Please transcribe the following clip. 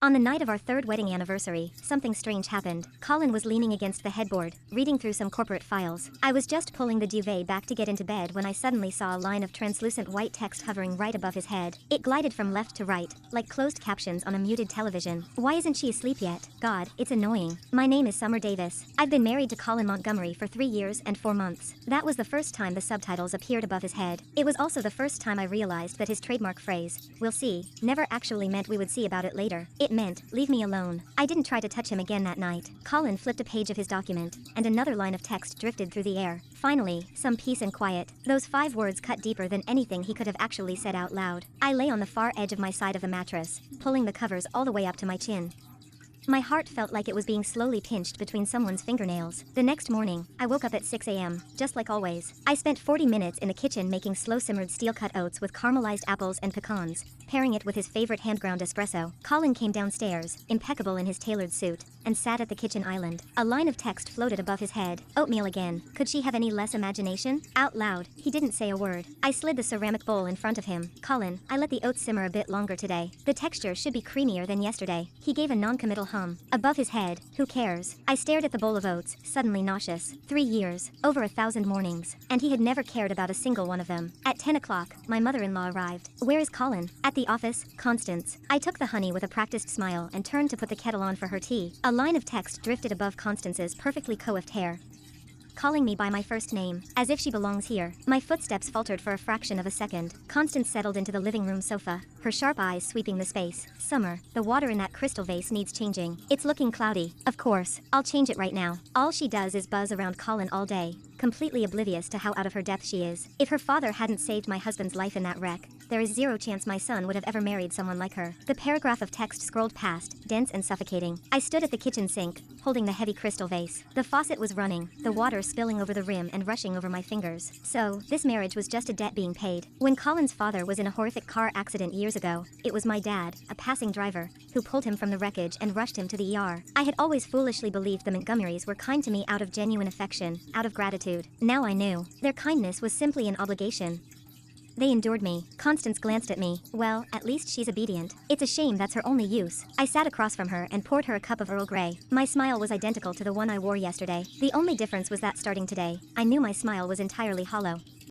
On the night of our third wedding anniversary, something strange happened. Colin was leaning against the headboard, reading through some corporate files. I was just pulling the duvet back to get into bed when I suddenly saw a line of translucent white text hovering right above his head. It glided from left to right, like closed captions on a muted television. Why isn't she asleep yet? God, it's annoying. My name is Summer Davis. I've been married to Colin Montgomery for 3 years and 4 months. That was the first time the subtitles appeared above his head. It was also the first time I realized that his trademark phrase, "we'll see," never actually meant we would see about it later. It meant, leave me alone. I didn't try to touch him again that night. Colin flipped a page of his document, and another line of text drifted through the air. Finally, some peace and quiet. Those 5 words cut deeper than anything he could have actually said out loud. I lay on the far edge of my side of the mattress, pulling the covers all the way up to my chin. My heart felt like it was being slowly pinched between someone's fingernails. The next morning, I woke up at 6 a.m., just like always. I spent 40 minutes in the kitchen making slow-simmered steel-cut oats with caramelized apples and pecans, pairing it with his favorite hand-ground espresso. Colin came downstairs, impeccable in his tailored suit, and sat at the kitchen island. A line of text floated above his head. Oatmeal again. Could she have any less imagination? Out loud, he didn't say a word. I slid the ceramic bowl in front of him. Colin, I let the oats simmer a bit longer today. The texture should be creamier than yesterday. He gave a non-committal hum. Above his head, who cares? I stared at the bowl of oats, suddenly nauseous. 3 years, over 1,000 mornings, and he had never cared about a single one of them. At 10 o'clock, my mother-in-law arrived. Where is Colin? At the office, Constance. I took the honey with a practiced smile and turned to put the kettle on for her tea. A line of text drifted above Constance's perfectly coiffed hair, calling me by my first name, as if she belongs here. My footsteps faltered for a fraction of a second. Constance settled into the living room sofa, her sharp eyes sweeping the space. Summer, the water in that crystal vase needs changing. It's looking cloudy. Of course, I'll change it right now. All she does is buzz around Colin all day, completely oblivious to how out of her depth she is. If her father hadn't saved my husband's life in that wreck, there is 0 chance my son would have ever married someone like her. The paragraph of text scrolled past, dense and suffocating. I stood at the kitchen sink, holding the heavy crystal vase. The faucet was running, the water spilling over the rim and rushing over my fingers. So, this marriage was just a debt being paid. When Colin's father was in a horrific car accident years ago, it was my dad, a passing driver, who pulled him from the wreckage and rushed him to the ER. I had always foolishly believed the Montgomerys were kind to me out of genuine affection, out of gratitude. Now I knew. Their kindness was simply an obligation. They endured me. Constance glanced at me. Well, at least she's obedient. It's a shame that's her only use. I sat across from her and poured her a cup of Earl Grey. My smile was identical to the one I wore yesterday. The only difference was that starting today, I knew my smile was entirely hollow.